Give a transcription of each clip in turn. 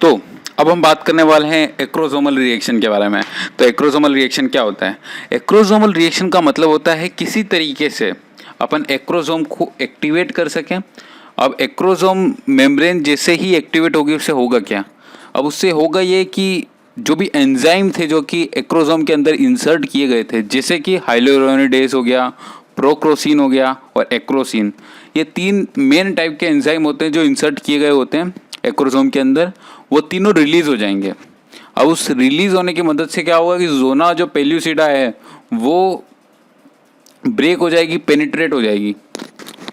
तो अब हम बात करने वाले हैं एक्रोसोमल रिएक्शन के बारे में। तो एक्रोसोमल रिएक्शन क्या होता है? एक्रोसोमल रिएक्शन का मतलब होता है किसी तरीके से अपन एक्रोसोम को एक्टिवेट कर सकें। अब एक्रोसोम मेम्ब्रेन जैसे ही एक्टिवेट होगी उससे होगा क्या? अब उससे होगा ये कि जो भी एंजाइम थे जो कि एक्रोसोम के अंदर इंसर्ट किए गए थे, जैसे कि हाइलोरोनिडेज हो गया, प्रोक्रोसिन हो गया और एक्रोसिन, ये तीन मेन टाइप के एंजाइम होते हैं जो इंसर्ट किए गए होते हैं एक्रोसोम के अंदर, वो तीनों रिलीज हो जाएंगे। अब उस रिलीज होने की मदद से क्या होगा कि जोना जो पेल्यूसिडा है वो ब्रेक हो जाएगी, पेनिट्रेट हो जाएगी,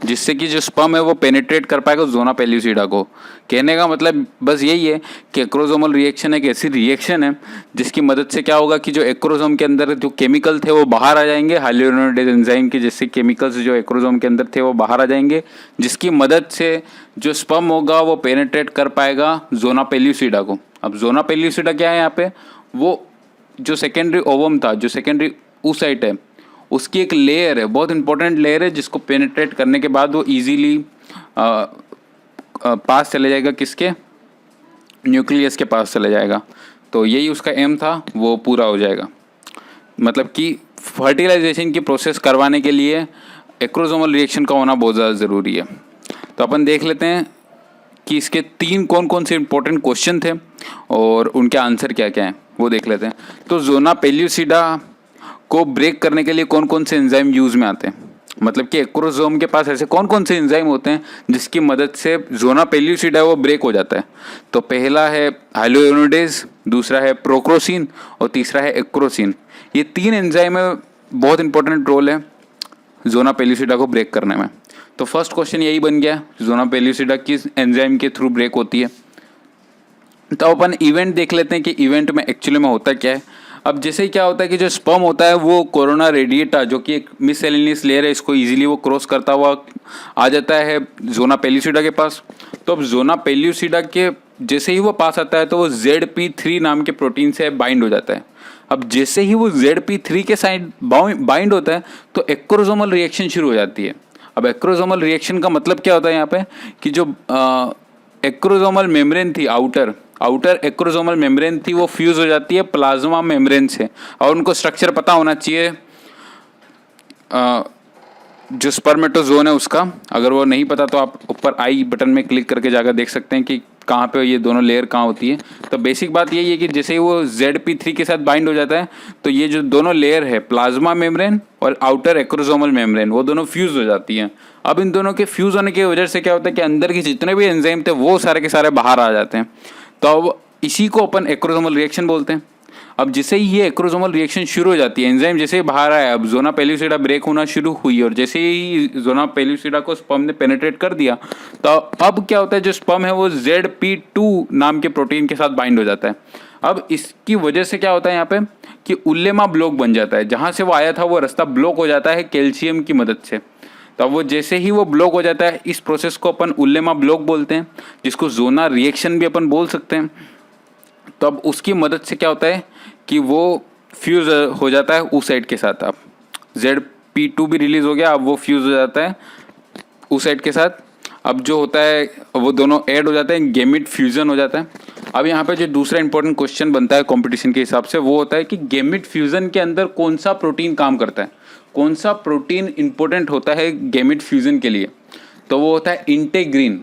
जिससे कि जो स्पर्म है वो पेनिट्रेट कर पाएगा जोना पेल्यूसिडा को। कहने का मतलब बस यही है कि एक्रोसोमल रिएक्शन एक ऐसी रिएक्शन है जिसकी मदद से क्या होगा कि जो एक्रोसोम के अंदर जो केमिकल थे वो बाहर आ जाएंगे, हाइलोरोनिडेज एंजाइम के जैसे केमिकल्स जो एक्रोसोम के अंदर थे वो बाहर आ जाएंगे, जिसकी मदद से जो स्पर्म होगा वो पेनिट्रेट कर पाएगा जोना पेल्यूसिडा को। अब जोना पेल्यूसिडा क्या है यहाँ पे? वो जो सेकेंडरी ओवम था, जो सेकेंडरी oocyte है, उसकी एक लेयर है, बहुत इंपॉर्टेंट लेयर है, जिसको पेनिट्रेट करने के बाद वो इजीली पास चले जाएगा, किसके? न्यूक्लियस के पास चले जाएगा। तो यही उसका एम था, वो पूरा हो जाएगा। मतलब कि फर्टिलाइजेशन की प्रोसेस करवाने के लिए एक्रोसोमल रिएक्शन का होना बहुत ज़्यादा ज़रूरी है। तो अपन देख लेते हैं कि इसके तीन कौन कौन से इंपॉर्टेंट क्वेश्चन थे और उनके आंसर क्या क्या हैं, वो देख लेते हैं। तो जोना पेल्यूसिडा को ब्रेक करने के लिए कौन कौन से एंजाइम यूज़ में आते हैं? मतलब कि एक्रोसोम के पास ऐसे कौन कौन से एंजाइम होते हैं जिसकी मदद से जोना पेल्यूसिडा वो ब्रेक हो जाता है? तो पहला है हाइलोरोनिडेज, दूसरा है प्रोक्रोसिन और तीसरा है एक्रोसिन। ये तीन एंजाइम में बहुत इंपॉर्टेंट रोल है जोना पेल्यूसिडा को ब्रेक करने में। तो फर्स्ट क्वेश्चन यही बन गया, जोना पेल्यूसिडा किस एंजाइम के थ्रू ब्रेक होती है। तो अपन इवेंट देख लेते हैं कि इवेंट में एक्चुअली में होता क्या है। अब जैसे ही क्या होता है कि जो स्पर्म होता है वो कोरोना रेडिएटा, जो कि एक मिससेलेनियस लेयर है, इसको इजीली वो क्रॉस करता हुआ आ जाता है जोना पेल्यूसिडा के पास। तो अब जोना पेल्यूसिडा के जैसे ही वो पास आता है तो वो ZP3 नाम के प्रोटीन से बाइंड हो जाता है। अब जैसे ही वो ZP3 के साइड बाइंड होता है तो एक्रोसोमल रिएक्शन शुरू हो जाती है। अब एक्रोसोमल रिएक्शन का मतलब क्या होता है यहाँ पे कि जो एक्रोसोमल मेम्ब्रेन थी, आउटर एक्रोसोमल मेम्ब्रेन थी, वो फ्यूज हो जाती है प्लाज्मा मेम्ब्रेन से। और उनको स्ट्रक्चर पता होना चाहिए जो स्पर्मेटोजोन है उसका। अगर वो नहीं पता तो आप ऊपर आई बटन में क्लिक करके जाकर देख सकते हैं कि कहाँ पे ये दोनों लेयर कहाँ होती है। तो बेसिक बात यही है कि जैसे ही वो ZP3 के साथ बाइंड हो जाता है तो ये जो दोनों लेयर है, प्लाज्मा मेम्ब्रेन और आउटर एक्रोसोमल मेम्ब्रेन, वो दोनों फ्यूज हो जाती हैं। अब इन दोनों के फ्यूज होने की वजह से क्या होता है कि अंदर के जितने भी एंजाइम थे वो सारे के सारे बाहर आ जाते हैं। तो अब इसी को अपन एक्रोसोमल रिएक्शन बोलते हैं। अब जैसे ही ये एक्रोसोमल रिएक्शन शुरू हो जाती है, एंजाइम जैसे ही बाहर आया, अब जोना पेल्यूसिडा ब्रेक होना शुरू हुई और जैसे ही जोना पेल्यूसिडा को स्पर्म ने पेनिट्रेट कर दिया तो अब क्या होता है, जो स्पर्म है वो ZP2 नाम के प्रोटीन के साथ बाइंड हो जाता है। अब इसकी वजह से क्या होता है यहाँ पे कि उल्लेमा ब्लॉक बन जाता है, जहाँ से वो आया था वो रास्ता ब्लॉक हो जाता है कैल्शियम की मदद से। तो वो जैसे ही वो ब्लॉक हो जाता है, इस प्रोसेस को अपन उल्लेमा ब्लॉक बोलते हैं, जिसको जोना रिएक्शन भी अपन बोल सकते हैं। तो अब उसकी मदद से क्या होता है कि वो फ्यूज हो जाता है oocyte के साथ। अब ZP2 भी रिलीज हो गया, अब वो फ्यूज हो जाता है oocyte के साथ। अब जो होता है वो दोनों ऐड हो जाते हैं, गेमिट फ्यूजन हो जाता है। अब यहाँ पे जो दूसरा इंपॉर्टेंट क्वेश्चन बनता है कंपटीशन के हिसाब से, वो होता है कि गेमिट फ्यूजन के अंदर कौन सा प्रोटीन काम करता है, कौन सा प्रोटीन इंपॉर्टेंट होता है गेमिट फ्यूजन के लिए। तो वो होता है इंटेग्रीन।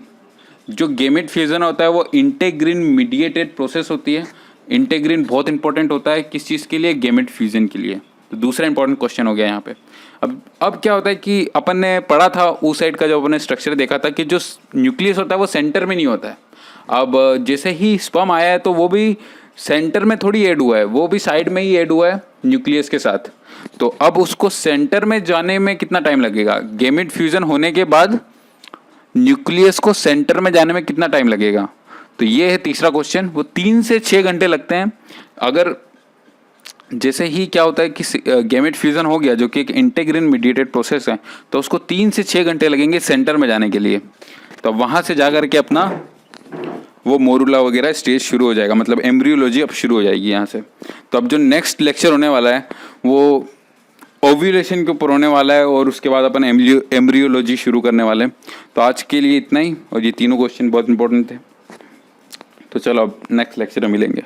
जो गेमिट फ्यूजन होता है वो इंटेग्रीन मीडिएटेड प्रोसेस होती है। इंटेग्रीन बहुत इंपॉर्टेंट होता है किस चीज़ के लिए? गेमिट फ्यूजन के लिए। तो दूसरा इंपॉर्टेंट क्वेश्चन हो गया यहाँ पे। अब क्या होता है कि अपन ने पढ़ा था oocyte का, जब अपन ने स्ट्रक्चर देखा था कि जो न्यूक्लियस होता है वो सेंटर में नहीं होता है। अब जैसे ही स्पर्म आया है तो वो भी सेंटर में थोड़ी ऐड हुआ है, वो भी साइड में ही ऐड हुआ है न्यूक्लियस के साथ। तो अब उसको सेंटर में जाने में कितना टाइम लगेगा? गेमिट फ्यूजन होने के बाद न्यूक्लियस को सेंटर में जाने में कितना टाइम लगेगा? तो ये है तीसरा क्वेश्चन। वो 3 से 6 घंटे लगते हैं। अगर जैसे ही क्या होता है कि गेमेट फ्यूजन हो गया, जो कि एक इंटेग्रिन मीडिएटेड प्रोसेस है, तो उसको 3 से 6 घंटे लगेंगे सेंटर में जाने के लिए। तो वहाँ से जा कर के अपना वो मोरूला वगैरह स्टेज शुरू हो जाएगा, मतलब एम्ब्रियोलॉजी अब शुरू हो जाएगी यहाँ से। तो अब जो नेक्स्ट लेक्चर होने वाला है वो ओव्यूलेशन के ऊपर होने वाला है और उसके बाद अपन एम्ब्रियोलॉजी शुरू करने वाले हैं। तो आज के लिए इतना ही, और ये तीनों क्वेश्चन बहुत इंपॉर्टेंट थे। तो चलो अब नेक्स्ट लेक्चर में मिलेंगे।